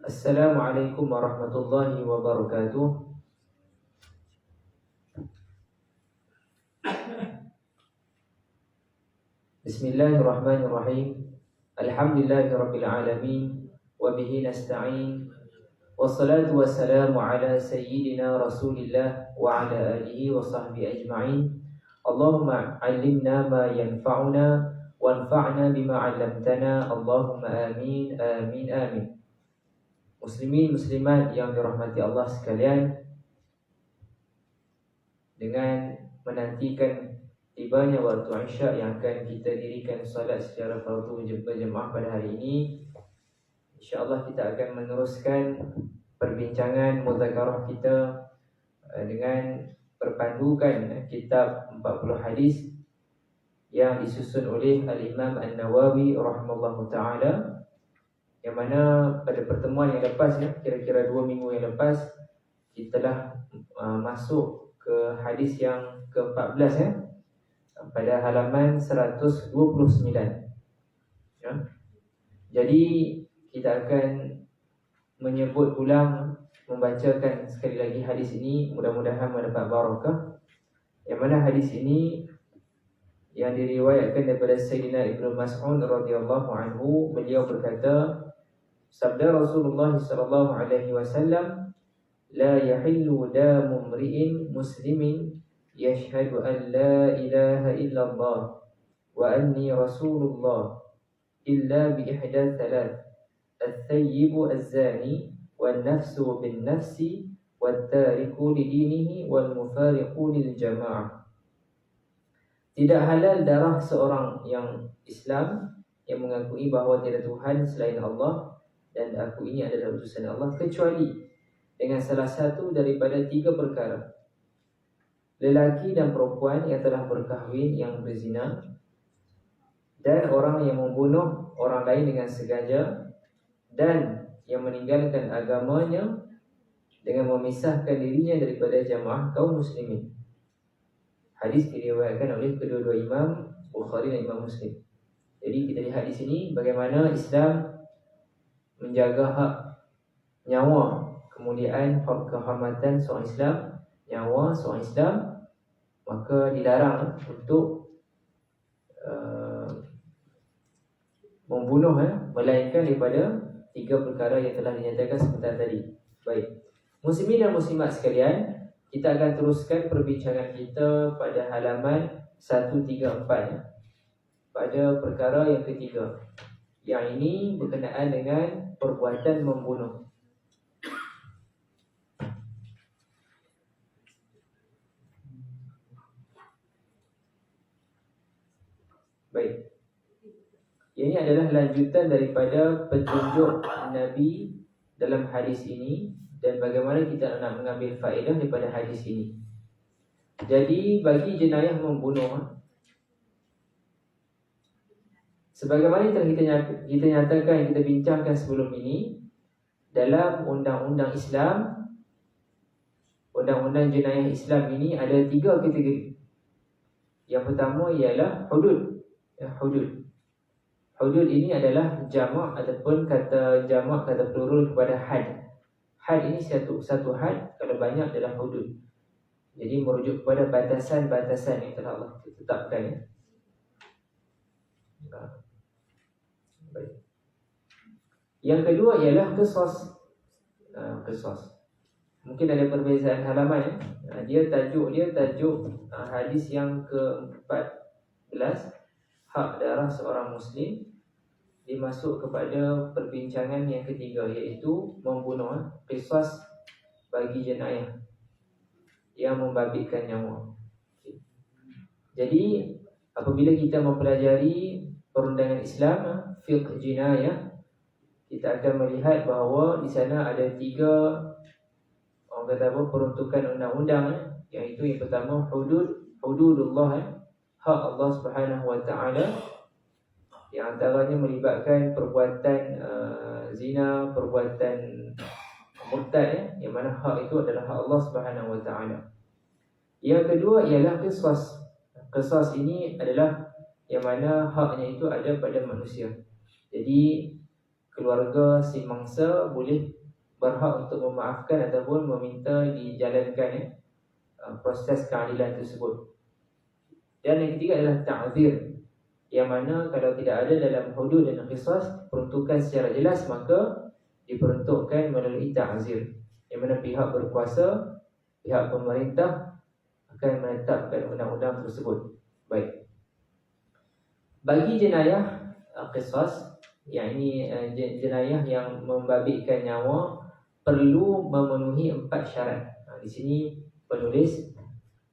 Assalamualaikum warahmatullahi wabarakatuh. Bismillahirrahmanirrahim. Alhamdulillahirabbil alamin wa bihi nasta'in. Wassalatu wassalamu ala sayyidina Rasulillah wa ala alihi wa sahbihi ajma'in. Allahumma 'allimna ma yanfa'una wanfa'na bima 'allamtana. Allahumma amin amin amin. Muslimin muslimat yang dirahmati Allah sekalian, dengan menantikan tibanya waktu Isya yang akan kita dirikan salat secara fardu berjemaah pada hari ini, insya-Allah kita akan meneruskan perbincangan muzakarah kita dengan berpandukan kitab 40 hadis yang disusun oleh Al-Imam An-Nawawi rahimahullahu taala, yang mana pada pertemuan yang lepas, kira-kira 2 minggu yang lepas, kita telah masuk ke hadis yang ke-14 pada halaman 129. Jadi kita akan menyebut ulang, membacakan sekali lagi hadis ini, mudah-mudahan mendapat barakah. Yang mana hadis ini yang diriwayatkan daripada Sayyidina Ibnu Mas'ud radhiyallahu anhu. Beliau berkata, sabda Rasulullah sallallahu alaihi wasallam, la yahillu damu mri'in muslimin yashhadu an la ilaha illallah wa anni rasulullah illa bi ihda thalath, al-thayyibu az-zani wal nafsu bin nafsi wat tariku li dinihi wal mufariqu lil jamaah. Tidak halal darah seorang yang Islam yang mengakui bahawa tiada Tuhan selain Allah dan aku ini adalah utusan Allah, kecuali dengan salah satu daripada 3 perkara: lelaki dan perempuan yang telah berkahwin yang berzina, dan orang yang membunuh orang lain dengan sengaja, dan yang meninggalkan agamanya dengan memisahkan dirinya daripada jamaah kaum muslimin. Hadis diriwayatkan oleh kedua-dua Imam Bukhari dan Imam Muslim. Jadi kita lihat di sini bagaimana Islam menjaga hak nyawa, kemuliaan, kehormatan seorang Islam, nyawa seorang Islam. Maka dilarang untuk membunuh, melainkan daripada 3 perkara yang telah dinyatakan sebentar tadi. Baik, muslimin dan muslimat sekalian, kita akan teruskan perbincangan kita pada halaman 134, pada perkara yang ketiga, yang ini berkenaan dengan perbuatan membunuh. Baik, ini adalah lanjutan daripada petunjuk Nabi dalam hadis ini, dan bagaimana kita nak mengambil faedah daripada hadis ini. Jadi bagi jenayah membunuh, sebagaimana yang kita nyatakan, kita bincangkan sebelum ini, dalam undang-undang Islam, undang-undang jenayah Islam ini ada 3 kategori. Yang pertama ialah hudud. Hudud. Hudud ini adalah jamak ataupun kata jamak, kata plural kepada had. Had ini satu had, kalau banyak adalah hudud. Jadi merujuk kepada batasan-batasan yang telah Allah tetapkan. Baik. Yang kedua ialah qisas. Qisas. Mungkin ada perbezaan halaman. Dia tajuk hadis yang ke-14, hak darah seorang Muslim, dimasuk kepada perbincangan yang ketiga, iaitu membunuh, qisas bagi jenayah yang membabitkan nyawa. Jadi apabila kita mempelajari perundangan Islam, fiqh jinayah, kita akan melihat bahawa di sana ada 3, orang kata apa, peruntukan undang-undang, iaitu yang pertama hududullah, hak Allah Subhanahu wa taala, yang antaranya melibatkan perbuatan zina, perbuatan murtad, yang mana hak itu adalah hak Allah Subhanahu wa taala. Yang kedua ialah qisas. Qisas ini adalah yang mana haknya itu ada pada manusia. Jadi keluarga si mangsa boleh berhak untuk memaafkan ataupun meminta dijalankan proses keadilan tersebut. Dan yang ketiga adalah ta'zir, yang mana kalau tidak ada dalam hudud dan qisas peruntukan secara jelas, maka diperuntukkan melalui ta'zir, yang mana pihak berkuasa, pihak pemerintah akan menetapkan undang-undang tersebut. Baik. Bagi jenayah qisas, yang ini jenayah yang membabitkan nyawa, perlu memenuhi 4 syarat. Di sini penulis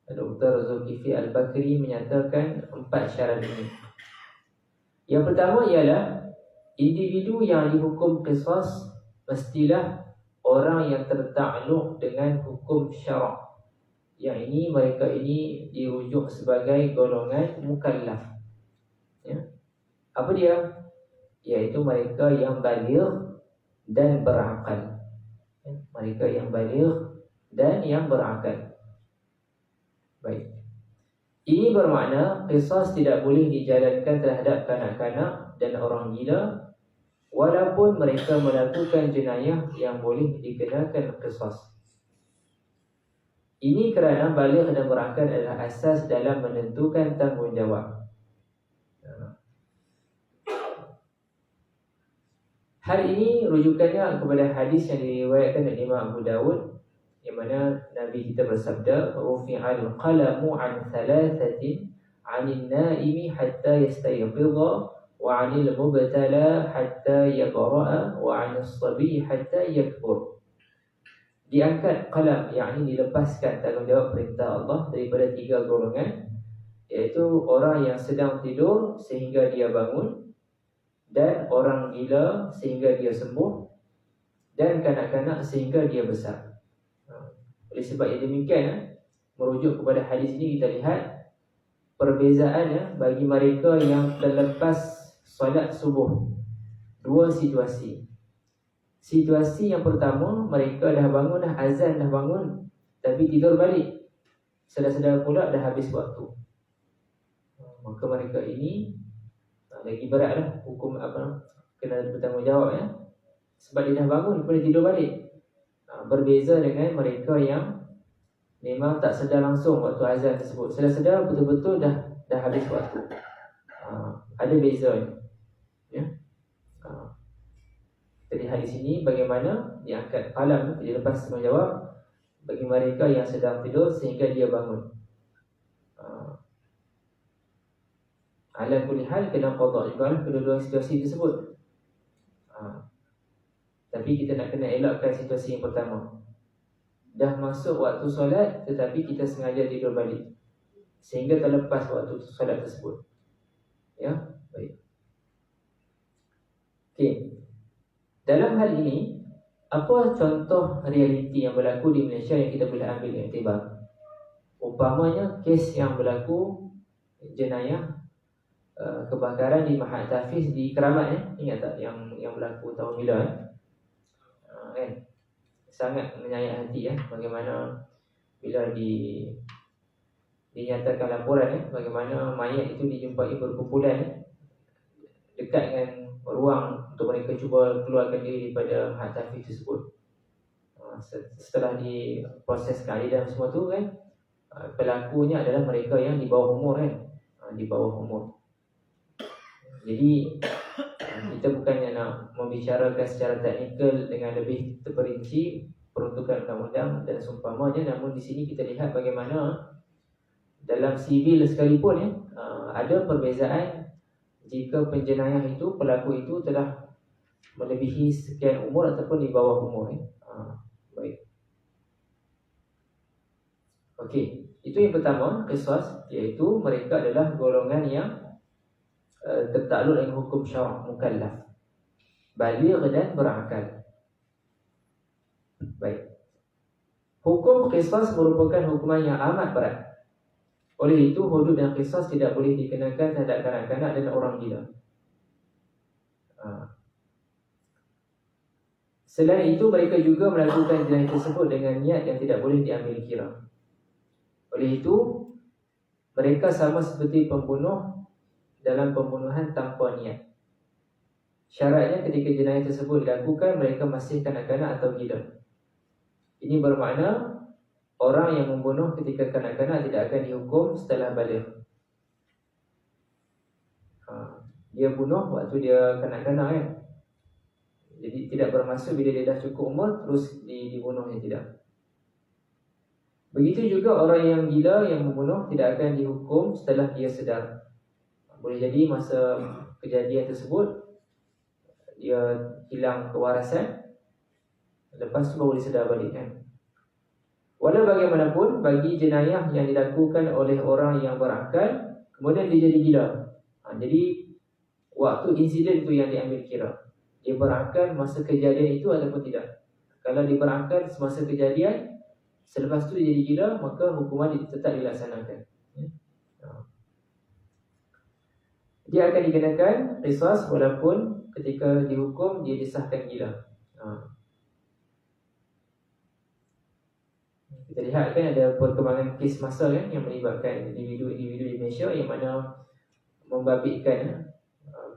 Dr. Zulkifli Al-Bakri menyatakan 4 syarat ini. Yang pertama ialah individu yang dihukum qisas mestilah orang yang tertakluk dengan hukum syarak. Yang ini mereka ini dirujuk sebagai golongan mukallaf. Ya. Apa dia? Iaitu mereka yang baligh dan berakal. Ya. Mereka yang baligh dan yang berakal. Baik. Ini bermakna qisas tidak boleh dijalankan terhadap kanak-kanak dan orang gila, walaupun mereka melakukan jenayah yang boleh dikenakan qisas. Ini kerana baligh dan berakal adalah asas dalam menentukan tanggungjawab. Hal ini rujukannya kepada hadis yang diriwayatkan oleh Imam Abu Dawud, yang mana Nabi kita bersabda, rufi'al qalamu an thalathatin 'anil naimi hatta yastayqidha wa 'anil mubtala hatta yabra'a wa 'anis sabi hatta yakbur. Diangkat qalam, yakni dilepaskan tanggungjawab perintah Allah daripada 3 golongan, iaitu orang yang sedang tidur sehingga dia bangun, dan orang gila sehingga dia sembuh, dan kanak-kanak sehingga dia besar. Oleh sebab yang demikian, merujuk kepada hadis ini, kita lihat perbezaannya bagi mereka yang terlepas solat subuh. 2 situasi. Situasi yang pertama, mereka dah bangun, dah azan, dah bangun, tapi tidur balik, sedar-sedar pula dah habis waktu. Maka mereka ini lagi beratlah hukum kena bertanggungjawab, ya. Sebab dia dah bangun, boleh tidur balik. Berbeza dengan mereka yang memang tak sedar langsung waktu azan tersebut, sedar-sedar betul-betul dah habis waktu. Ada bezanya, ya. Kita lihat di sini bagaimana diangkat qalam, dilepas tanggungjawab bagi mereka yang sedang tidur sehingga dia bangun. Ala kulli hal kena qada juga kedua-dua situasi tersebut. Tapi kita nak kena elakkan situasi yang pertama. Dah masuk waktu solat tetapi kita sengaja tidur balik sehingga terlepas waktu solat tersebut. Ya, baik. Okey. Dalam hal ini, apa contoh realiti yang berlaku di Malaysia yang kita boleh ambil iktibar? Umpamanya kes yang berlaku jenayah kebakaran di Mahat Tahfiz di Keramat, ingat tak yang berlaku tahun bila, kan? Sangat menyayat hati, bagaimana bila dinyatakan laporan, bagaimana mayat itu dijumpai berkumpulan dekat dengan ruang untuk mereka cuba keluarkan diri daripada Mahat Tahfiz tersebut. Setelah diproses keadilan semua tu, kan, pelakunya adalah mereka yang di bawah umur, kan, di bawah umur. Jadi kita bukannya nak membicarakan secara teknikal dengan lebih terperinci peruntukan undang-undang dan seumpamanya, namun di sini kita lihat bagaimana dalam sivil sekalipun, ada perbezaan jika penjenayah itu, pelaku itu telah melebihi sekian umur ataupun di bawah umur. Baik. Okey, itu yang pertama, qisas, iaitu mereka adalah golongan yang tertakluk dengan hukum syarak, mukallaf, baligh dan berakal. Baik. Hukum qisas merupakan hukuman yang amat berat. Oleh itu, hudud dan qisas tidak boleh dikenakan terhadap kanak-kanak dan orang gila. Selain itu, mereka juga melakukan jenayah tersebut dengan niat yang tidak boleh diambil kira. Oleh itu, mereka sama seperti pembunuh dalam pembunuhan tanpa niat. Syaratnya ketika jenayah tersebut dilakukan, mereka masih kanak-kanak atau gila. Ini bermakna orang yang membunuh ketika kanak-kanak tidak akan dihukum setelah balik. Dia bunuh waktu dia kanak-kanak kan. Jadi tidak bermaksud bila dia dah cukup umur terus dibunuhnya, tidak. Begitu juga orang yang gila yang membunuh tidak akan dihukum setelah dia sedar. Boleh jadi masa kejadian tersebut dia hilang kewarasan, lepas tu baru dia sedar balik kan. Walau bagaimanapun, bagi jenayah yang dilakukan oleh orang yang berakal kemudian dia jadi gila, jadi waktu insiden itu yang diambil kira. Dia berakal masa kejadian itu ataupun tidak. Kalau dia berakal semasa kejadian, selepas tu dia jadi gila, maka hukuman tetap dilaksanakan. Dia akan dikenakan qisas walaupun ketika dihukum dia disahkan gila. Kita lihat kan ada perkembangan kes masa kan yang melibatkan individu-individu di Malaysia yang mana membabitkan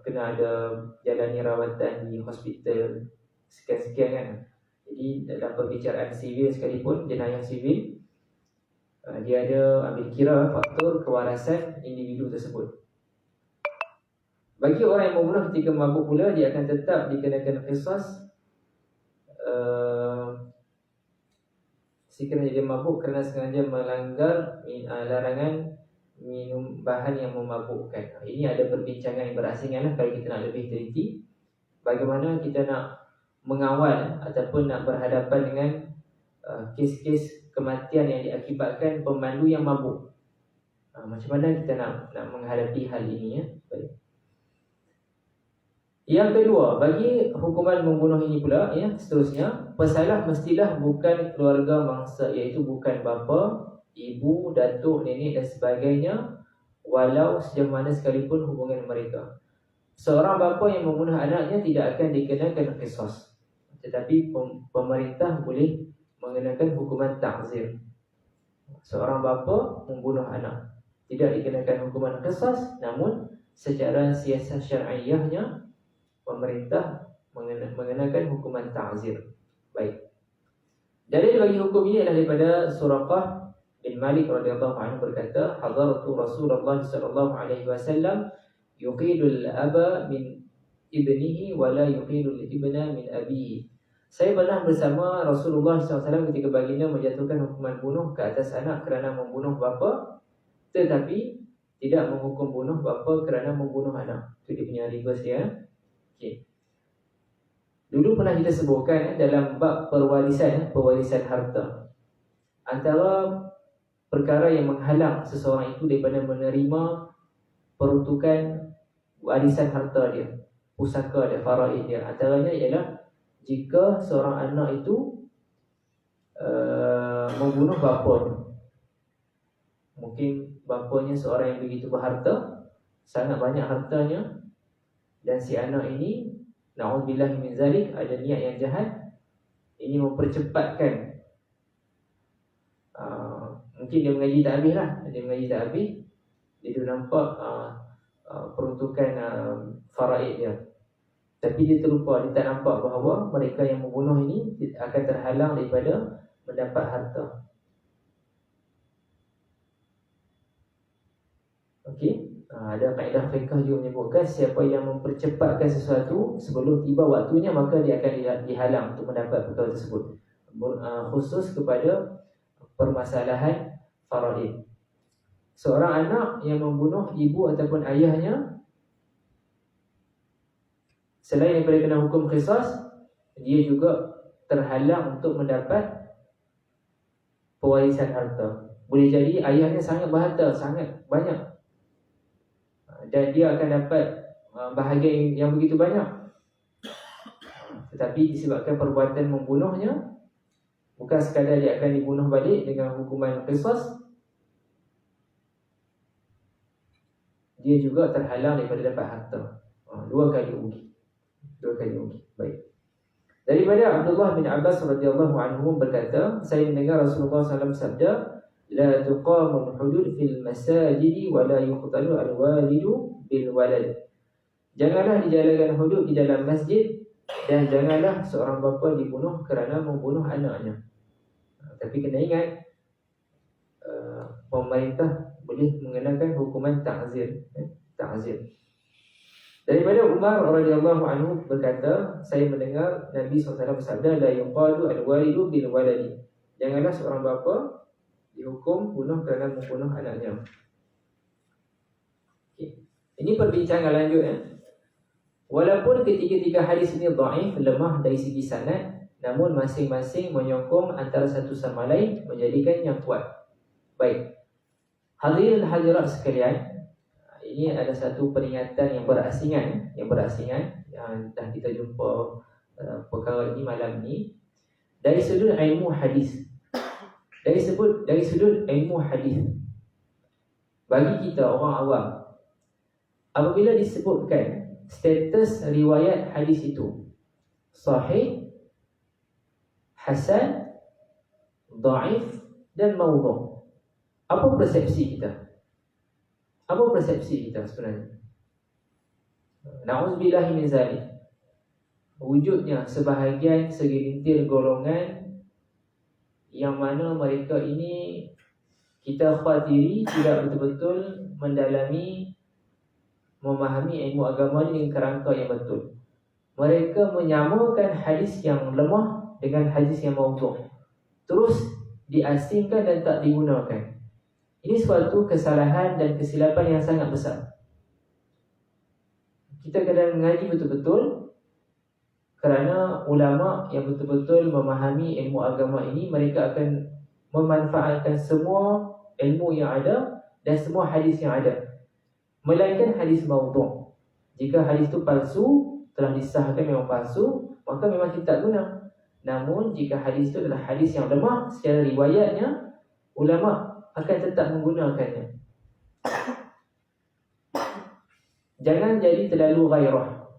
kena ada jalani rawatan di hospital sekian-sekian kan. Jadi dalam perbicaraan sivil sekalipun, jenayah sivil, dia ada ambil kira faktor kewarasan individu tersebut. Bagi orang yang membunuh ketika mabuk pula, dia akan tetap dikenakan qisas sekiranya dia mabuk kerana sengaja melanggar larangan minum bahan yang memabukkan. Ini ada perbincangan yang berasingan lah kalau kita nak lebih teliti. Bagaimana kita nak mengawal ataupun nak berhadapan dengan kes-kes kematian yang diakibatkan pemandu yang mabuk. Macam mana kita nak menghadapi hal ini ya? Baik. Yang kedua, bagi hukuman membunuh ini pula ya, seterusnya, pesalah mestilah bukan keluarga mangsa, iaitu bukan bapa, ibu, datuk, nenek dan sebagainya, walau sejauh mana sekalipun hubungan mereka. Seorang bapa yang membunuh anaknya tidak akan dikenakan qisas, tetapi pemerintah boleh mengenakan hukuman ta'zir. Seorang bapa membunuh anak tidak dikenakan hukuman qisas, namun secara siasat syar'iyahnya pemerintah mengenakan hukuman ta'zir. Baik. Dalil bagi hukum ini adalah daripada Suraqah bin Malik radhiyallahu anhu berkata, hadartu Rasulullah sallallahu alaihi wasallam yuqidul aba min ibnihi wa la yuqidul ibna min abihi. Saya pernah bersama Rasulullah SAW ketika baginda menjatuhkan hukuman bunuh ke atas anak kerana membunuh bapa, tetapi tidak menghukum bunuh bapa kerana membunuh anak. Itu dia punya reverse dia. Okay. Dulu pernah kita sebutkan dalam bab perwarisan harta, antara perkara yang menghalang seseorang itu daripada menerima peruntukan warisan harta dia, pusaka dia, faraid dia, antaranya ialah jika seorang anak itu membunuh bapanya. Mungkin bapanya seorang yang begitu berharta, sangat banyak hartanya, dan si anak ini na'udzubillah min zalik ada niat yang jahat, ini mempercepatkan, mungkin dia mengaji tak habis lah, dia tu nampak peruntukan faraid dia, tapi dia terlupa, dia tak nampak bahawa mereka yang membunuh ini akan terhalang daripada mendapat harta. Okey. Ada kaedah fiqh juga menyebutkan siapa yang mempercepatkan sesuatu sebelum tiba waktunya, maka dia akan dihalang untuk mendapat perkara tersebut, khusus kepada permasalahan faraid. Seorang anak yang membunuh ibu ataupun ayahnya, selain daripada kena hukum qisas, dia juga terhalang untuk mendapat pewarisan harta. Boleh jadi ayahnya sangat berharta, sangat banyak, dan dia akan dapat bahagian yang begitu banyak, tetapi disebabkan perbuatan membunuhnya, bukan sekadar dia akan dibunuh balik dengan hukuman qisas, dia juga terhalang daripada dapat harta. Dua kali rugi. Baik. Daripada Abdullah bin Abbas radhiyallahu anhu berkata, saya mendengar Rasulullah SAW sabda, la tuqamul hudud fil masajid wa la yuqtalu al-walidu bil walad. Janganlah dijalankan hudud di dalam masjid, dan janganlah seorang bapa dibunuh kerana membunuh anaknya. Tapi kena ingat, pemerintah boleh mengenakan hukuman ta'zir. Ta'zir. Daripada Umar radhiyallahu anhu berkata, saya mendengar Nabi SAW bersabda, la yuqadu al-walidu bil waladi. Janganlah seorang bapa dihukum bunuh kerana membunuh anaknya. Okay. Ini perbincangan lanjut. Walaupun ketiga-tiga hadis ini dhaif, lemah dari segi sanad, namun masing-masing menyokong antara satu sama lain, menjadikan yang kuat. Baik, hadirin hadirat sekalian, ini ada satu peringatan yang berasingan, yang dah kita jumpa perkara ini malam ni. Dari sudut ilmu hadis, dari sudut ilmu hadis, bagi kita orang awam, apabila disebutkan status riwayat hadis itu sahih, hasan, dhaif dan maudhu', apa persepsi kita? Apa persepsi kita sebenarnya? Na'udzubillahi min zalik. Wujudnya sebahagian segelintir golongan yang mana mereka ini kita khawatiri tidak betul-betul mendalami, memahami ilmu agama ini dengan kerangka yang betul. Mereka menyamakan hadis yang lemah dengan hadis yang maudhu', terus diasingkan dan tak digunakan. Ini suatu kesalahan dan kesilapan yang sangat besar. Kita kena mengaji betul-betul, kerana ulama yang betul-betul memahami ilmu agama ini, mereka akan memanfaatkan semua ilmu yang ada dan semua hadis yang ada, melainkan hadis maudhu'. Jika hadis itu palsu, telah disahkan memang palsu, maka memang kita tak guna. Namun jika hadis itu adalah hadis yang lemah secara riwayatnya, ulama akan tetap menggunakannya. Jangan jadi terlalu ghairah.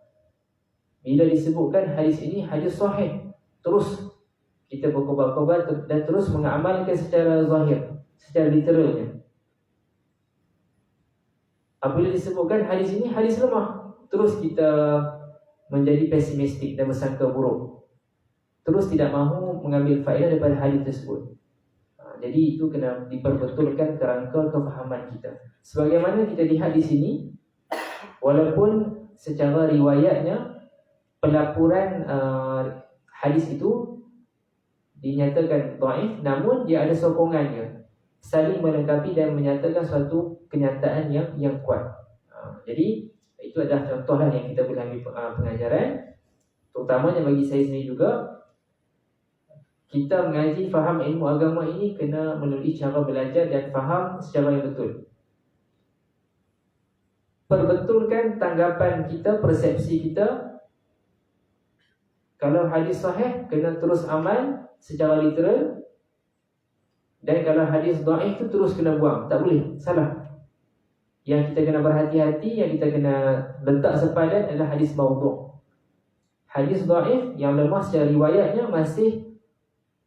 Bila disebutkan hadis ini hadis sahih, terus kita berkobar-kobar dan terus mengamalkan secara zahir, secara literalnya. Apabila disebutkan hadis ini hadis lemah, terus kita menjadi pesimistik dan bersangka buruk, terus tidak mahu mengambil faedah daripada hadis tersebut. Jadi itu kena diperbetulkan kerangka kefahaman kita. Sebagaimana kita lihat di sini, walaupun secara riwayatnya pelaporan hadis itu dinyatakan dhaif, namun dia ada sokongannya, saling melengkapi dan menyatakan suatu kenyataan yang kuat. Jadi itu adalah contohlah yang kita boleh ambil pengajaran, terutamanya bagi saya sendiri juga. Kita mengaji, faham ilmu agama ini kena melalui cara belajar dan faham secara yang betul. Perbetulkan tanggapan kita, persepsi kita. Kalau hadis sahih, kena terus amal secara literal. Dan kalau hadis dhaif itu terus kena buang, tak boleh, salah. Yang kita kena berhati-hati, yang kita kena letak sepadan adalah hadis maudhu'. Hadis dhaif yang lemah secara riwayatnya masih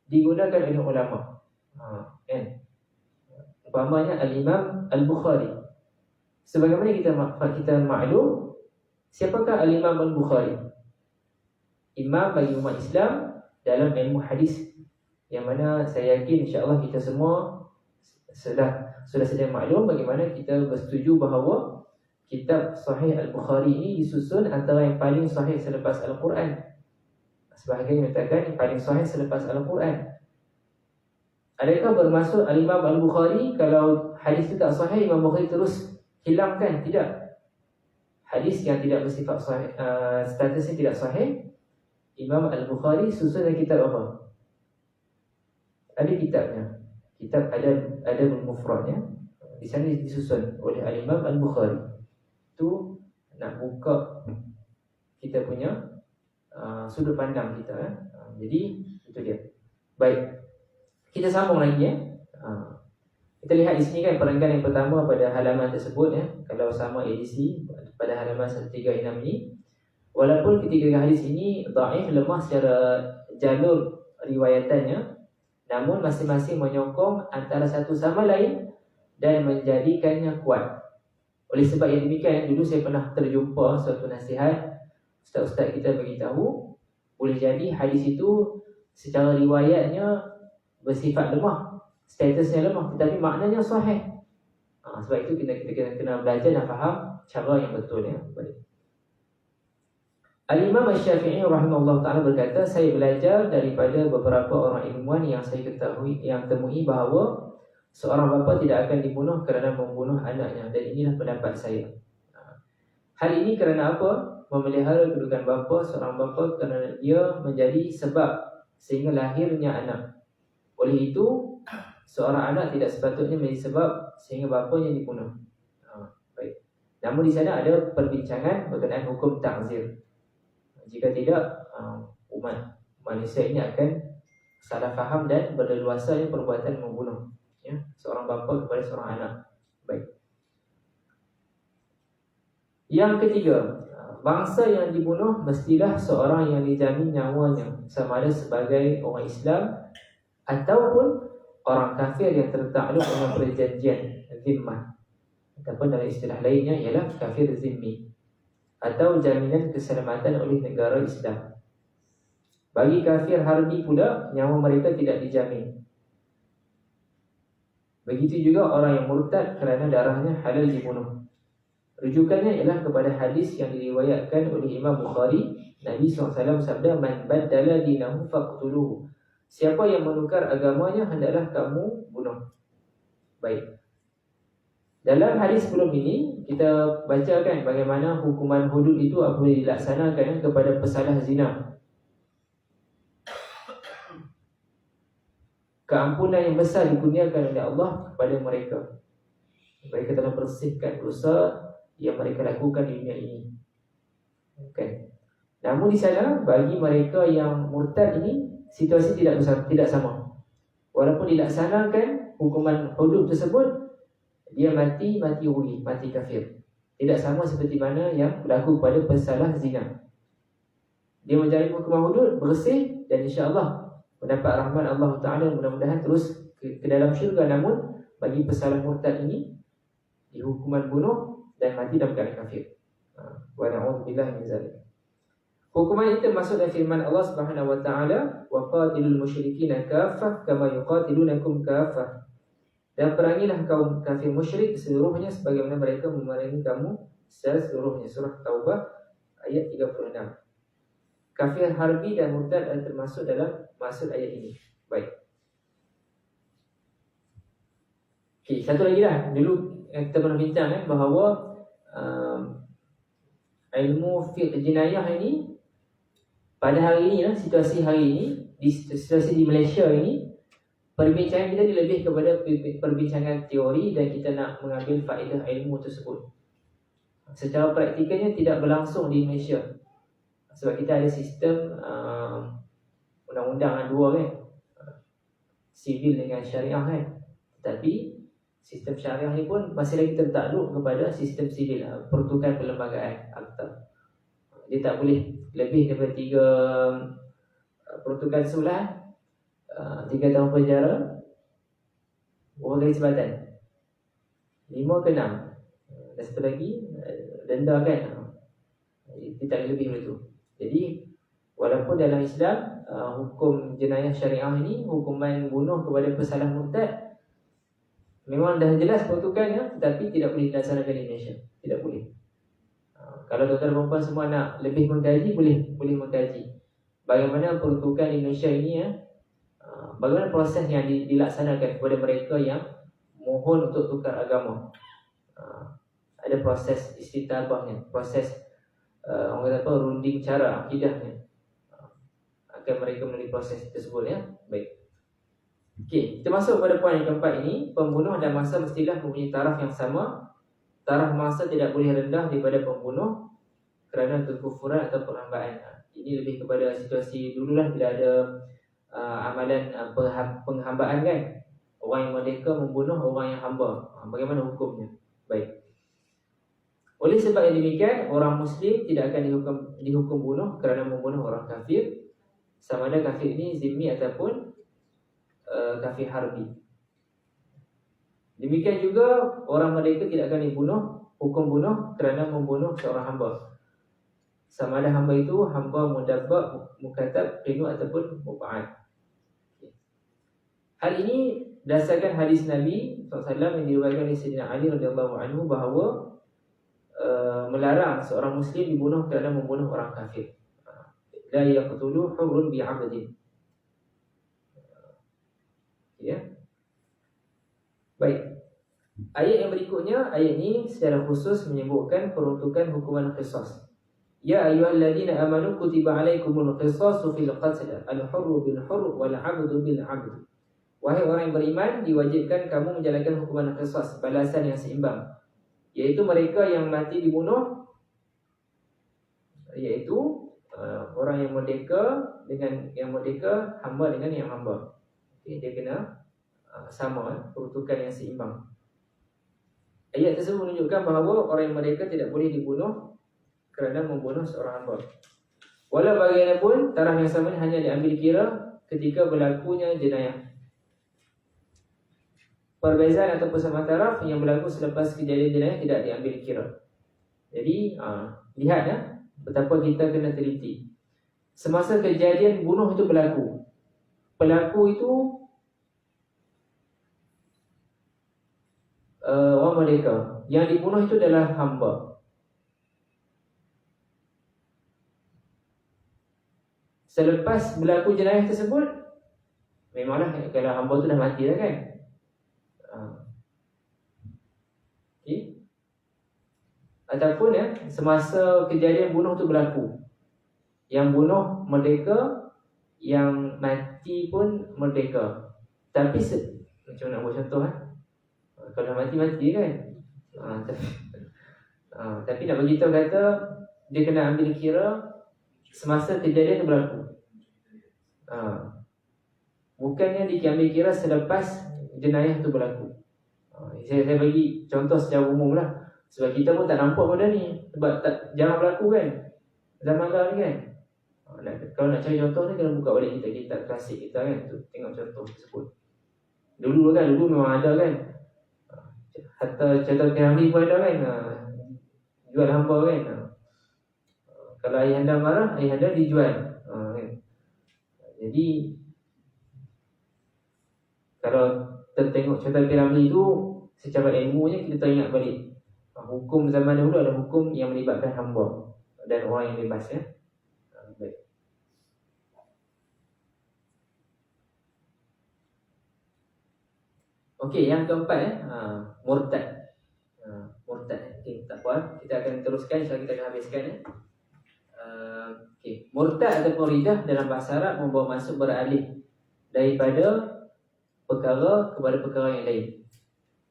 digunakan oleh ulama. Umpamanya Al-Imam Al-Bukhari. Sebagaimana kita maklum, siapakah Al-Imam Al-Bukhari? Imam bagi umat Islam dalam ilmu hadis, yang mana saya yakin insya-Allah kita semua sudah sedia maklum bagaimana kita bersetuju bahawa kitab Sahih Al-Bukhari ini disusun antara yang paling sahih selepas Al-Quran. Sebahagian mengatakan yang paling sahih selepas Al-Quran. Adakah bermaksud Al-Imam Al-Bukhari kalau hadis itu tak sahih, Imam Bukhari terus hilangkan? Tidak. Hadis yang tidak bersifat sahih, statusnya tidak sahih, Imam Al-Bukhari susun dalam kitab apa? Ada kitabnya, kitab Adabul Mufradnya. Di sana disusun oleh Al-Imam Al-Bukhari. Itu nak buka kita punya sudut pandang kita. Jadi itu dia. Baik, kita sambung lagi. Kita lihat di sini kan perenggan yang pertama pada halaman tersebut, kalau sama edisi pada halaman 136 ini. Walaupun ketiga hadis ini dhaif, lemah secara jalur riwayatannya, namun masing-masing menyokong antara satu sama lain dan menjadikannya kuat. Oleh sebab yang demikian, dulu saya pernah terjumpa suatu nasihat ustaz-ustaz kita beritahu, boleh jadi hadis itu secara riwayatnya bersifat lemah, statusnya lemah, tetapi maknanya sahih. Sebab itu kita kena belajar dan faham cara yang betul ya. Baik. Al-Imam Asy-Syafi'i rahimahullah ta'ala berkata, saya belajar daripada beberapa orang ilmuwan yang saya ketahui, yang temui bahawa seorang bapa tidak akan dibunuh kerana membunuh anaknya, dan inilah pendapat saya. Hal ini kerana apa? Memelihara kedudukan bapa, seorang bapa, kerana dia menjadi sebab sehingga lahirnya anak. Oleh itu, seorang anak tidak sepatutnya menjadi sebab sehingga bapanya dibunuh. Baik. Namun di sana ada perbincangan berkenaan hukum ta'zir. Jika tidak, umat manusia ini akan salah faham dan berleluasanya perbuatan membunuh ya, seorang bapa kepada seorang anak. Baik. Yang ketiga, bangsa yang dibunuh mestilah seorang yang dijamin nyawanya, sama ada sebagai orang Islam ataupun orang kafir yang tertakluk dengan perjanjian zimmah, ataupun dalam istilah lainnya ialah kafir zimmi, atau jaminan keselamatan oleh negara Islam. Bagi kafir harbi pula, nyawa mereka tidak dijamin. Begitu juga orang yang murtad kerana darahnya halal dibunuh. Rujukannya ialah kepada hadis yang diriwayatkan oleh Imam Bukhari. Nabi SAW sabda, man baddala dinahu faqtuluhu. Siapa yang menukar agamanya, hendaklah kamu bunuh. Baik. Dalam hadis sebelum ini, kita bacakan bagaimana hukuman hudud itu apabila dilaksanakan kepada pesalah zina. Keampunan yang besar dikurniakan oleh Allah kepada mereka. Mereka telah bersihkan dosa yang mereka lakukan di dunia ini. Okay. Namun di sana, bagi mereka yang murtad ini, situasi tidak sama. Walaupun dilaksanakan hukuman hudud tersebut, dia mati uli, mati kafir. Tidak sama seperti mana yang berlaku pada pesalah zina. Dia menjalani hukuman hudud, bersih, dan insya-Allah mendapat rahmat Allah Ta'ala, mudah-mudahan terus ke dalam syurga. Namun bagi pesalah murtad ini, dihukuman bunuh dan mati dalam keadaan kafir. Wa na'udzubillah min zalik. Hukuman ini termasuk dalam firman Allah Subhanahu wa taala, wa qatilul musyrikina kaffah kama yuqatilunakum kaffah. Dan perangilah kaum kafir musyrik seluruhnya sebagaimana mereka memerangi kamu secara seluruhnya. Surah Taubah ayat 36. Kafir harbi dan murtad adalah termasuk dalam maksud ayat ini. Baik. Okey, satu lagi dah. Dulu kita pernah bincang bahawa ilmu fiqh jenayah ini pada hari ini, situasi hari ini, di situasi di Malaysia ini, perbincangan kita ni lebih kepada perbincangan teori dan kita nak mengambil faedah ilmu tersebut. Secara praktikalnya tidak berlangsung di Malaysia. Sebab kita ada sistem undang-undang dua kan, sivil dengan syariah kan. Tetapi sistem syariah ni pun masih lagi tertakluk kepada sistem sivil, peruntukan perlembagaan akta. Dia tak boleh lebih daripada 3 peruntukan sulah, 3 tahun penjara, berapa kali sebatan, 5 ke 6, dan satu lagi denda kan. Dia tak lebih dari itu. Jadi walaupun dalam Islam hukum jenayah syariah ini, hukuman bunuh kepada pesalah murtad memang dah jelas peruntukannya, tetapi tidak boleh dilaksanakan di Malaysia. Tidak boleh. Kalau tuan-tuan dan perempuan semua nak lebih mengkaji, boleh mengkaji bagaimana peruntukan di Malaysia ini ya. Bagaimana proses yang dilaksanakan kepada mereka yang mohon untuk tukar agama. Ada proses istitabahnya, proses orang kata apa, runding cara akidahnya. Akan mereka melalui proses tersebut ya. Baik. Okey, kita masuk pada poin yang keempat ini. Pembunuh dan mangsa mestilah mempunyai taraf yang sama. Taraf mangsa tidak boleh rendah daripada pembunuh kerana kekufuran atau perhambaan. Ini lebih kepada situasi dululah bila ada amalan penghambaan kan. Orang yang merdeka membunuh orang yang hamba. Bagaimana hukumnya? Baik. Oleh sebab yang demikian, orang Muslim tidak akan dihukum bunuh kerana membunuh orang kafir, sama ada kafir ini zimmi ataupun kafir harbi. Demikian juga orang merdeka tidak akan dibunuh hukum bunuh kerana membunuh seorang hamba. Sama ada hamba itu hamba mudabbab, mukatab, qinu ataupun mub'ad. Hal ini berdasarkan hadis Nabi SAW yang diriwayatkan oleh Sayyidina Ali radhiyallahu anhu bahawa melarang seorang muslim dibunuh kerana membunuh orang kafir. La yaqtulu hurrun bi'abdin. Ya. Baik. Ayat yang berikutnya, ayat ini secara khusus menyebutkan peruntukan hukuman qisas. Ya ayyuhalladzina amanu kutiba alaikumul qisasu fil qatl al-hurru bil hurr wal 'abdu bil 'abd. Wahai orang yang beriman, diwajibkan kamu menjalankan hukuman qisas, balasan yang seimbang, iaitu mereka yang mati dibunuh, iaitu orang yang merdeka dengan yang merdeka, hamba dengan yang hamba. Okay, dia kena sama, peruntukan yang seimbang. Ayat tersebut menunjukkan bahawa orang yang merdeka tidak boleh dibunuh kerana membunuh seorang hamba. Walau bagaimanapun, taraf yang sama hanya diambil kira ketika berlakunya jenayah. Perbezaan atau persamaan taraf yang berlaku selepas kejadian jenayah tidak diambil kira. Jadi, lihat ya, betapa kita kena teliti. Semasa kejadian bunuh itu berlaku, pelaku itu orang merdeka, yang dibunuh itu adalah hamba. Selepas berlaku jenayah tersebut, memanglah kalau hamba tu dah mati dah kan. Okay. Ataupun ya, semasa kejadian bunuh tu berlaku, yang bunuh merdeka, yang mati pun merdeka. Tapi macam nak buat contoh kalau mati-mati kan. Tapi nak bagi tahu kata dia kena ambil kira semasa kejadian itu berlaku. Bukannya diambil kira selepas jenayah itu berlaku. Saya bagi contoh secara umum lah, sebab kita pun tak nampak benda ni, sebab jarang berlaku kan zaman sekarang ni kan. Kalau nak cari contoh ni, kena buka balik kitab klasik kita kan, tu tengok contoh tersebut. Dulu memang ada kan, hatta contoh Piramli pun ada kan, jual hamba kan. Kalau ayahanda marah, ayahanda dijual kan. Jadi kalau kita tengok contoh Piramli tu, secara ilmunya kita teringat balik, hukum zaman dahulu ada hukum yang melibatkan hamba dan orang yang bebas ya. Baik. Okey, yang keempat murtad. Murtad. Okey, tak apa, kita akan teruskan, insya-Allah kita akan habiskan Okey, murtad ataupun ridah dalam bahasa Arab membawa maksud beralih daripada perkara kepada perkara yang lain.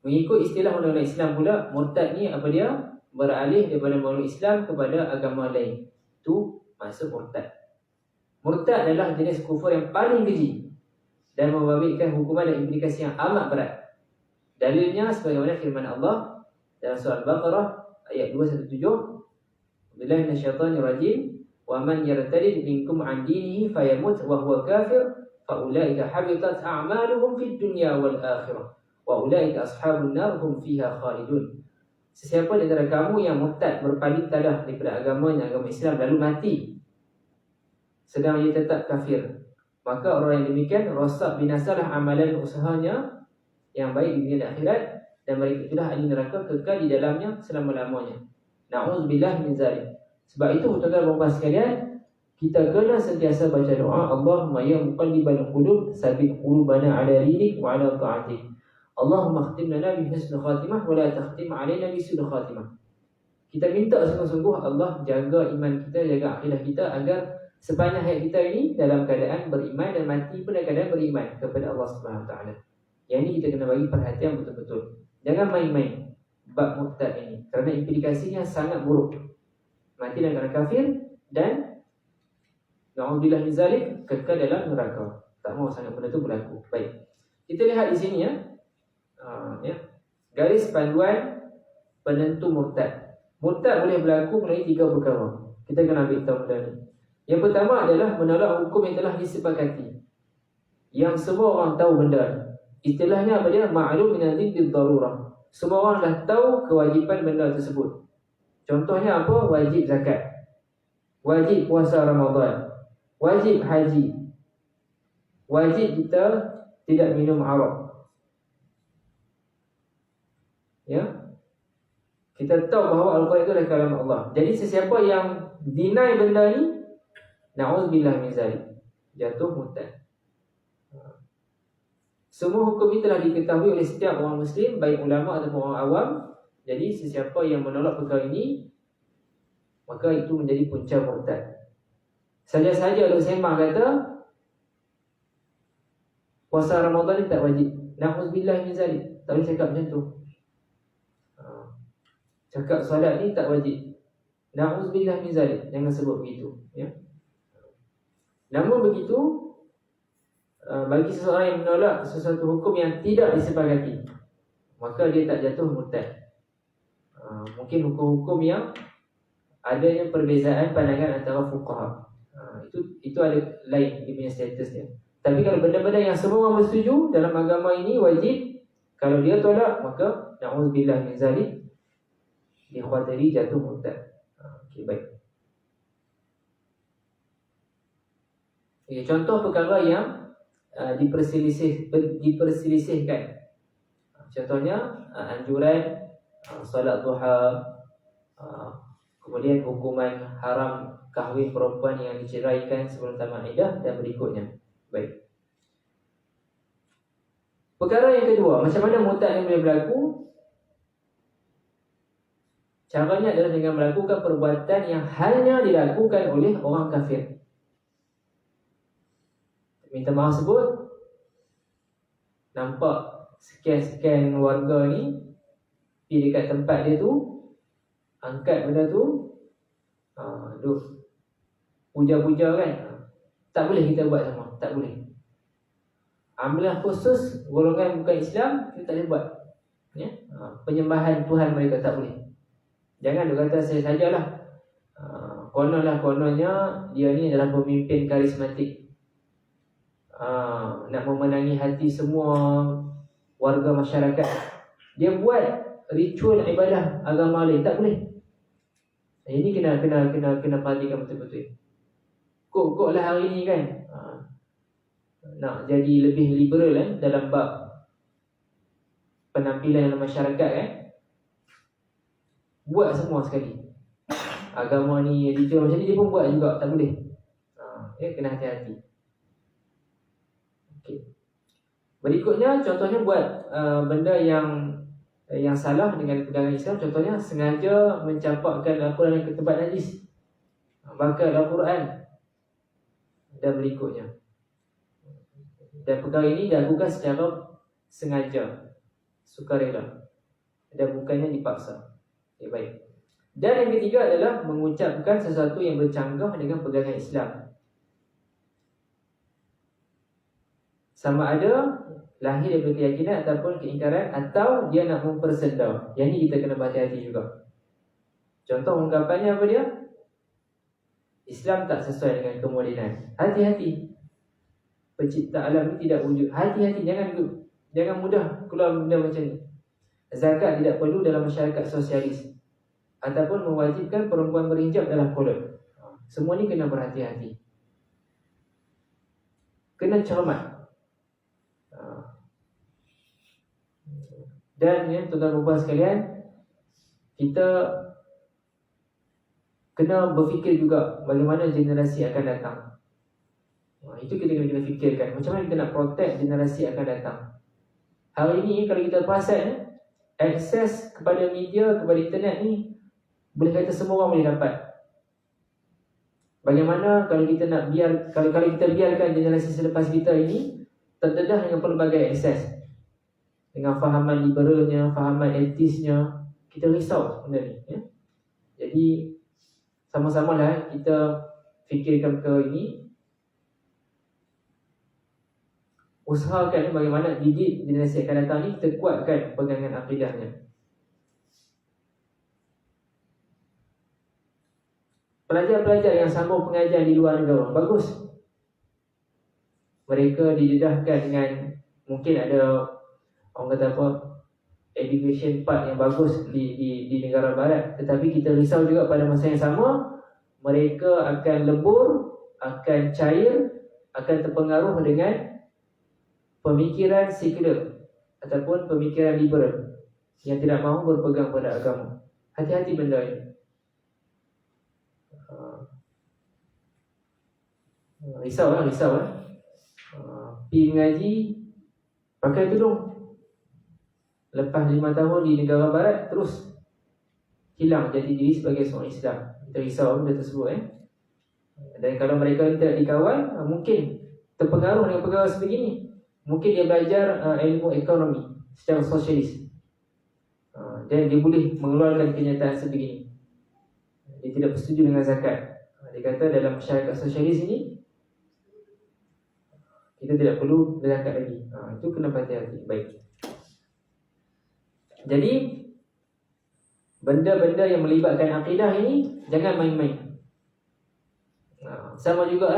Mengikut istilah undang-undang Islam pula, murtad ni apa dia? Beralih daripada agama Islam kepada agama lain. Itu maksud murtad. Murtad adalah jenis kufur yang paling keji dan membabitkan hukuman dan implikasi yang amat berat. Dalilnya sebagaimana firman Allah dalam surah Al-Baqarah ayat 217, Billahi minasyaitonir rajim, wa man yartadid minkum an dinihi fayamut wa huwa kafir fa ulaika habitat a'maluhum fid dunya wal akhirah wa ulaika ashabun nar hum fiha khalidun. Sesiapa di antara kamu yang murtad, berpaling tadah daripada agamanya, agama Islam, lalu mati sedang ia tetap kafir, maka orang yang demikian rosak binasalah amalan usahanya yang baik di dunia dan akhirat, dan mereka itulah ahli neraka kekal di dalamnya selama-lamanya. Na'udzubillah min zalik. Sebab itu tuan-tuan dan puan sekalian, kita kena sentiasa baca doa, Allahumma ya muqallibal qulub tsabbit qulubana ala dinik wa ala ta'atik. Allahumma khtim lana bi husnul khatimah wa la takhtim alaina bi su'il khatimah. Kita minta sungguh-sungguh Allah jaga iman kita, jaga akidah kita, agar sepanjang hayat kita ini dalam keadaan beriman dan mati pun dalam keadaan beriman kepada Allah Subhanahu Wa Taala. Yang ini kita kena bagi perhatian betul-betul. Jangan main-main bab murtad ini, kerana implikasinya sangat buruk. Mati dalam keadaan kafir dan na'udzubillah min zalik, kekal dalam neraka. Tak mahu sangat benda itu berlaku. Baik, kita lihat di sini garis panduan penentu murtad. Murtad boleh berlaku melalui 3 perkara. Kita kena ambil tahu benda ni. Yang pertama adalah menolak hukum yang telah disepakati, yang semua orang tahu benda. Istilahnya apa dia? Ma'lum min al-din bil darurah. semua orang dah tahu kewajipan benda tersebut. Contohnya apa? Wajib zakat, wajib puasa Ramadan, wajib haji, wajib kita tidak minum arak. Ya, kita tahu bahawa Al-Quran itu adalah kalam Allah. Jadi sesiapa yang deny benda ni, na'udzubillah min zalik, jatuh murtad. Semua hukum ini telah diketahui oleh setiap orang Muslim, baik ulama ataupun orang awam. Jadi sesiapa yang menolak perkara ini, maka itu menjadi punca murtad. Saja-saja Dr. Semah kata puasa Ramadan ni tak wajib, na'udzubillah min zalik, tak boleh cakap macam tu. Cakap solat ni tak wajib, na'udzubillah min zalik, jangan sebut begitu, ya. Namun begitu, bagi seseorang yang menolak sesuatu hukum yang tidak disepakati, maka dia tak jatuh murtad. Mungkin hukum-hukum yang adanya perbezaan pandangan antara fuqaha, itu ada lain dia punya statusnya. Tapi kalau benda-benda yang semua orang bersetuju dalam agama ini wajib, kalau dia tolak, maka na'udzubillah min zalik, dikhawatiri jatuh murtad. Okey, baik. Contoh perkara yang diperselisihkan. Contohnya anjuran solat duha, kemudian hukuman haram kahwin perempuan yang diceraikan sebelum tamat iddah dan berikutnya. Baik. Perkara yang kedua, macam mana murtad yang boleh berlaku? Caranya adalah dengan melakukan perbuatan yang hanya dilakukan oleh orang kafir. Minta maaf sebut, nampak sekian-sekian warga ni pergi dekat tempat dia tu, angkat benda tu, duk puja-puja kan. Tak boleh kita buat sama, tak boleh. Amalan khusus golongan bukan Islam kita tak boleh buat, ya? Penyembahan Tuhan mereka tak boleh. Jangan dia kata saya sajalah, kononnya dia ni adalah pemimpin karismatik, nak memenangi hati semua warga masyarakat, dia buat ritual ibadah agama lain, tak boleh. Ini kena perhatikan betul-betul. Kok lah hari ni kan, nak jadi lebih liberal kan dalam bab penampilan dalam masyarakat kan, buat semua sekali. Agama ni ritual macam ni dia pun buat juga, tak boleh. Kena hati-hati. Berikutnya, contohnya buat benda yang salah dengan pegangan Islam. Contohnya sengaja mencampakkan Al-Quran ke tempat najis, bakar Al-Quran dan berikutnya. Dan perkara ini dilakukan secara sengaja, sukarela, dan bukannya dipaksa. Baik. Dan yang ketiga adalah mengucapkan sesuatu yang bercanggah dengan pegangan Islam, sama ada lahir daripada keyakinan ataupun keingkaran, atau dia nak mempersedar. Yang ni kita kena berhati-hati juga. Contoh ungkapannya apa dia? Islam tak sesuai dengan kemodenan. Hati-hati. Pencipta alam ni tidak wujud. Hati-hati, jangan mudah keluar benda macam ni. Zakat tidak perlu dalam masyarakat sosialis, ataupun mewajibkan perempuan berhijab dalam kolon. Semua ni kena berhati-hati, kena cermat. Dan ya, tuan-tuan dan puan sekalian, kita kena berfikir juga bagaimana generasi akan datang. Itu kita kena fikirkan, macam mana kita nak protect generasi akan datang. Hari ini kalau kita perasan, akses kepada media, kepada internet ni boleh kata semua orang boleh dapat. Bagaimana kalau kita nak kalau kita biarkan generasi selepas kita ini terdedah dengan pelbagai akses, dengan fahaman liberalnya, fahaman etisnya, kita risau benda ni, ya? Jadi sama-samalah kita fikirkan perkara ini, usahakan bagaimana didik generasi akan datang ni kita kuatkan pegangan akidahnya. Pelajar-pelajar yang sambung pengajian di luar negara, bagus. Mereka didedahkan dengan, mungkin ada orang kata apa, education part yang bagus di negara barat, tetapi kita risau juga pada masa yang sama mereka akan lebur, akan cair, akan terpengaruh dengan pemikiran sekular ataupun pemikiran liberal yang tidak mahu berpegang pada agama. Hati-hati benda ini. Risau. Pergi mengaji pakai tudung, lepas 5 tahun di negara barat terus hilang jati diri sebagai seorang Islam. Kita risau benda tersebut. Dan kalau mereka tidak dikawal, mungkin terpengaruh dengan perkara sebegini. Mungkin dia belajar ilmu ekonomi secara sosialis, dan dia boleh mengeluarkan kenyataan sebegini. Dia tidak bersetuju dengan zakat. Dia kata dalam masyarakat sosialis ini kita tidak perlu zakat lagi. Itu kena hati-hati. Baik. Jadi benda-benda yang melibatkan akidah ini jangan main-main. Sama juga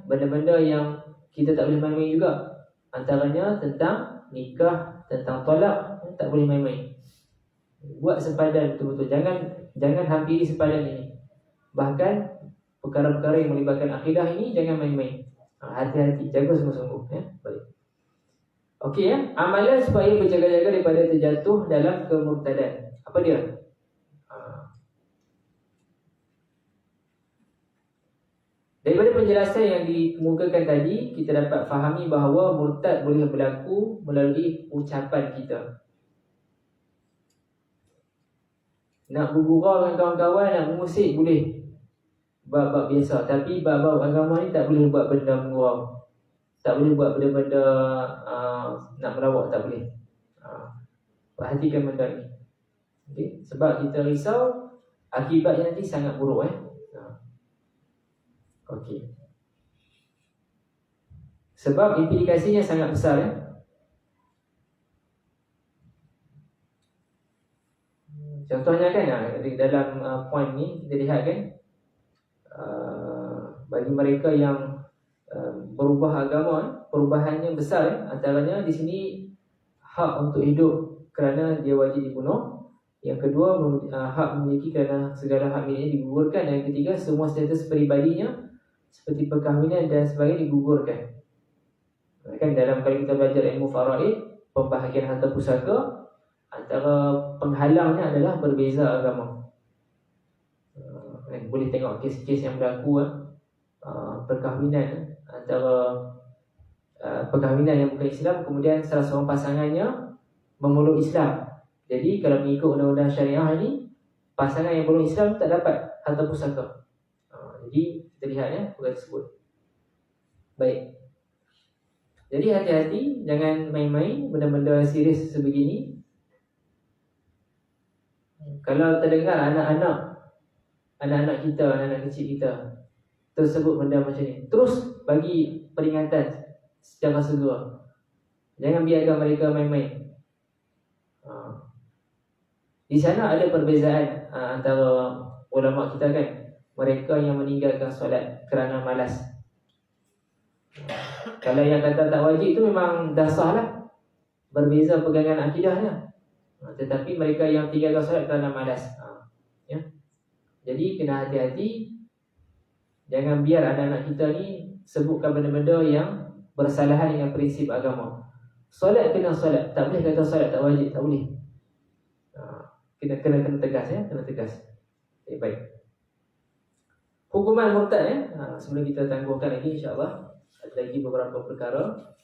benda-benda yang kita tak boleh main-main juga. Antaranya tentang nikah, tentang talak, tak boleh main-main. Buat sempadan betul-betul. Jangan hampiri sempadan ini. Bahkan perkara-perkara yang melibatkan akidah ini jangan main-main. Hati-hati, jaga sungguh-sungguh. Baik. Okey amalan supaya berjaga-jaga daripada terjatuh dalam kemurtadan. Apa dia? Daripada penjelasan yang dikemukakan tadi, kita dapat fahami bahawa murtad boleh berlaku melalui ucapan kita. Nak bergurau dengan kawan-kawan, nak mengusik boleh, bab-bab biasa. Tapi bab-bab agama ni tak boleh buat benda mengurau, tak boleh buat benda-benda nak melawak, tak boleh. Perhatikan benda ni. Okay? Sebab kita risau akibatnya nanti sangat buruk. Okey. Sebab implikasinya sangat besar. Contohnya kan dalam poin ni kita lihat kan, bagi mereka yang berubah agama, perubahannya besar. Antaranya di sini hak untuk hidup kerana dia wajib dibunuh. Yang kedua, hak memiliki kerana segala hak miliknya digugurkan. Dan yang ketiga, semua status peribadinya seperti perkahwinan dan sebagainya digugurkan. Kan dalam kalau kita belajar ilmu faraid, pembahagian harta pusaka, antara penghalangnya adalah berbeza agama. Boleh tengok kes-kes yang berlaku, perkahwinan antara perkahwinan yang bukan Islam, kemudian salah seorang pasangannya memeluk Islam. Jadi kalau mengikut undang-undang syariah ini, pasangan yang belum Islam tak dapat harta pusaka. Jadi kita lihat perkara tersebut. Baik. Jadi hati-hati, jangan main-main benda-benda serius sebegini. Kalau terdengar anak-anak kita, anak-anak kecil kita tersebut benda macam ni, terus bagi peringatan secara segera. Jangan biarkan mereka main-main. Di sana ada perbezaan antara ulama kita kan. Mereka yang meninggalkan solat kerana malas. Kalau yang kata tak wajib itu memang dah sah lah, berbeza pegangan akidahnya. Tetapi mereka yang tinggalkan solat kerana malas, jadi kena hati-hati. Jangan biar anak-anak kita ni sebutkan benda-benda yang bersalahan dengan prinsip agama. Solat kena solat, tak boleh kata solat tak wajib, tak boleh. Kena tegas kena tegas. Baik. Hukuman murtad sebelum kita tangguhkan lagi insya-Allah, ada lagi beberapa perkara.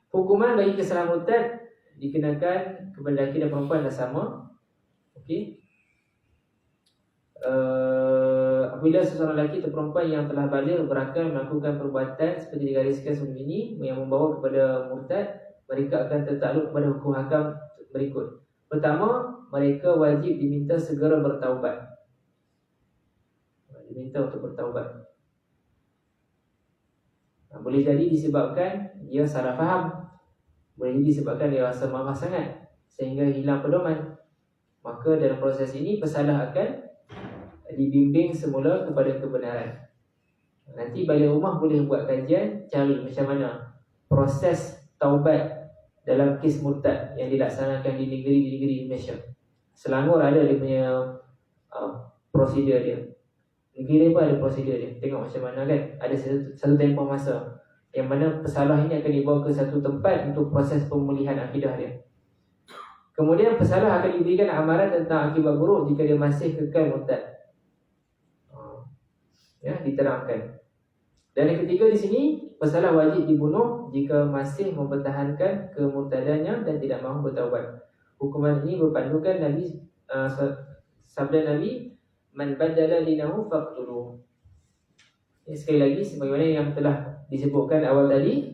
Hukuman bagi kesalahan murtad dikenakan kepada lelaki dan perempuan dah sama. Okey. Apabila seseorang lelaki atau perempuan yang telah baligh berakal melakukan perbuatan seperti digariskan sebelum ini yang membawa kepada murtad, mereka akan tertakluk kepada hukum hakam berikut. Pertama, mereka wajib diminta segera bertaubat. Diminta untuk bertaubat. Boleh jadi disebabkan dia salah faham, boleh jadi disebabkan dia rasa marah sangat sehingga hilang pedoman. Maka dalam proses ini pesalah akan dibimbing semula kepada kebenaran. Nanti balik rumah boleh buat kajian, cari macam mana proses taubat dalam kes murtad yang dilaksanakan di negeri Malaysia. Selangor ada dia punya prosedur dia. Negeri lain pun ada prosedur dia. Tengok macam mana kan. Ada satu tempoh masa yang mana pesalah ini akan dibawa ke satu tempat untuk proses pemulihan akidah dia. Kemudian pesalah akan diberikan amaran tentang akibat buruk jika dia masih kekal murtad. Ya, diterangkan. Dan yang ketiga di sini, pesalah wajib dibunuh jika masih mempertahankan kemurtadannya dan tidak mahu bertaubat. Hukuman ini berpandukan Nabi sabda Nabi, man badala dinahu faqtuluh. Sekali lagi sebagaimana yang telah disebutkan awal tadi,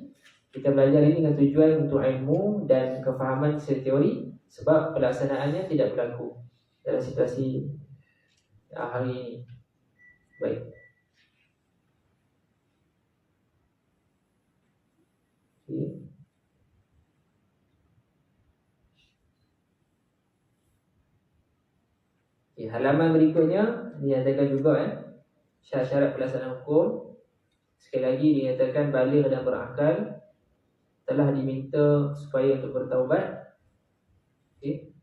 kita belajar ini dengan tujuan untuk ilmu dan kefahaman secara teori, sebab pelaksanaannya tidak berlaku dalam situasi hari ini. Baik. Halaman berikutnya dinyatakan juga syarat-syarat pelaksanaan hukum. Sekali lagi dinyatakan baligh dan berakal, telah diminta supaya untuk bertaubat. Okay.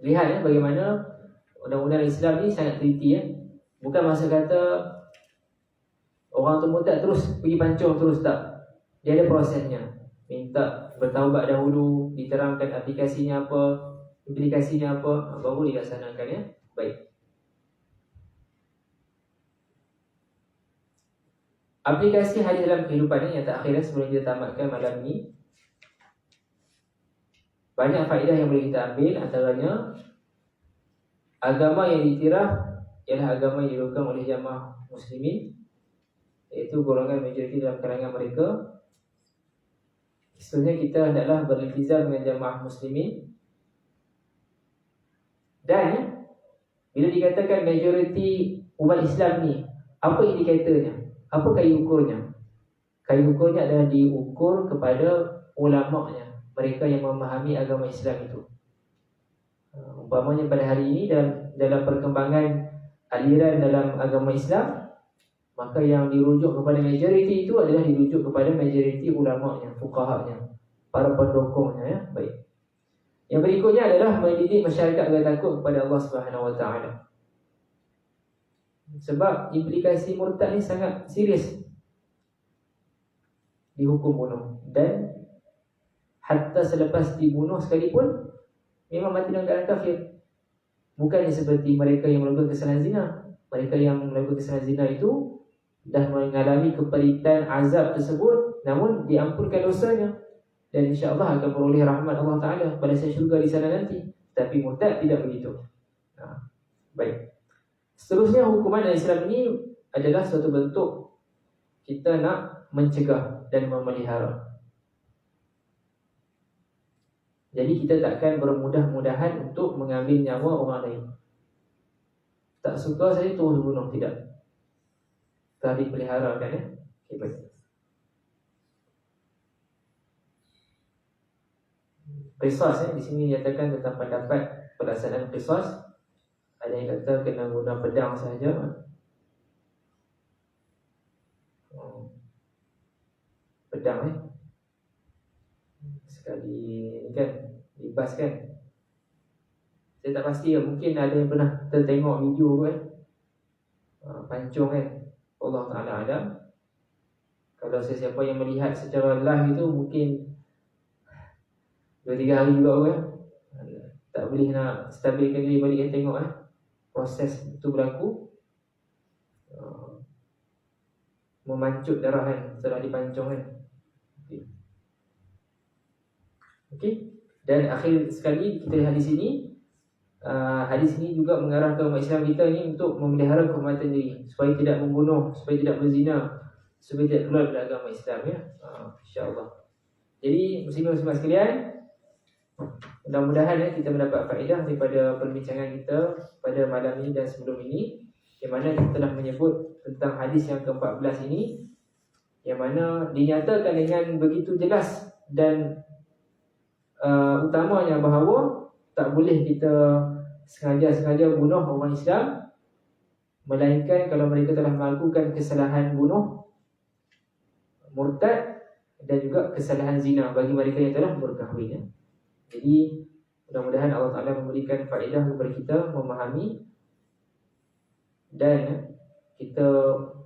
Lihat bagaimana undang-undang Islam ni sangat teliti. Bukan masa kata orang tu murtad terus pergi pancung terus, tak. Dia ada prosesnya. Minta bertaubat dahulu, diterangkan aplikasinya apa, implikasinya apa, baru dilaksanakan. Baik. Aplikasi hadis dalam kehidupan yang terakhir sebelum kita tamatkan malam ni. Banyak faedah yang boleh kita ambil. Antaranya, agama yang diiktiraf ialah agama yang didukung oleh jamaah muslimin, iaitu golongan majoriti dalam kalangan mereka. Sebenarnya kita hendaklah beriltizam dengan jamaah muslimin. Dan bila dikatakan majoriti umat Islam ni, apa indikatornya? Apa kayu ukurnya? Kayu ukurnya adalah diukur kepada ulama'nya, mereka yang memahami agama Islam itu. Umpamanya pada hari ini dalam perkembangan aliran dalam agama Islam, maka yang dirujuk kepada majoriti itu adalah dirujuk kepada majoriti ulama'nya, fuqaha'nya, para pendukungnya. Baik. Yang berikutnya adalah mendidik masyarakat agar takut kepada Allah Subhanahu Wa Taala. Sebab implikasi murtad ni sangat serius, dihukum bunuh, dan hatta selepas dibunuh sekalipun memang mati dalam keadaan kafir. Bukannya seperti mereka yang melakukan kesalahan zina. Mereka yang melakukan kesalahan zina itu dah mengalami keperitan azab tersebut, namun diampunkan dosanya dan insya-Allah akan beroleh rahmat Allah Taala pada syurga di sana nanti. Tapi murtad tidak begitu. Baik. Seterusnya, hukuman dalam Islam ini adalah suatu bentuk kita nak mencegah dan memelihara. Jadi kita takkan bermudah-mudahan untuk mengambil nyawa orang lain. Tak suka saya terus bunuh, tidak. Telah dipelihara kan. Okay, baik. Qisas di sini nyatakan tentang pendapat pelaksanaan qisas. Ada yang kata kena guna pedang sahaja. Pedang sekali kan libas kan. Saya tak pasti mungkin ada yang pernah tertengok video pancung Allah Ta'ala ada. Kalau sesiapa yang melihat secara live itu mungkin 2-3 hari juga tak boleh nak stabilkan diri balik tengok proses itu berlaku. Memancut darah setelah dipancung Okey. Dan akhir sekali kita lihat di sini, hadis ini juga mengarahkan umat Islam kita ni untuk memelihara kehormatan diri, supaya tidak membunuh, supaya tidak berzina, supaya tidak keluar dari agama Islam insya-Allah. Jadi muslimin-muslimat sekalian, mudah-mudahan kita mendapat faedah daripada perbincangan kita pada malam ini dan sebelum ini, yang mana kita telah menyebut tentang hadis yang ke-14 ini, yang mana dinyatakan dengan begitu jelas dan utamanya bahawa tak boleh kita sengaja-sengaja bunuh orang Islam, melainkan kalau mereka telah melakukan kesalahan bunuh, murtad, dan juga kesalahan zina bagi mereka yang telah berkahwin ya. Jadi mudah-mudahan Allah Ta'ala memberikan faedah kepada kita memahami, dan kita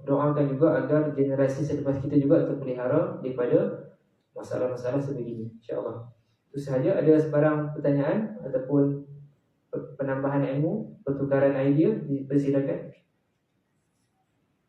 doakan juga agar generasi selepas kita juga terpelihara daripada masalah-masalah sebegini, insya-Allah. Itu sahaja. Ada sebarang pertanyaan ataupun penambahan ilmu, pertukaran idea, dipersilakan.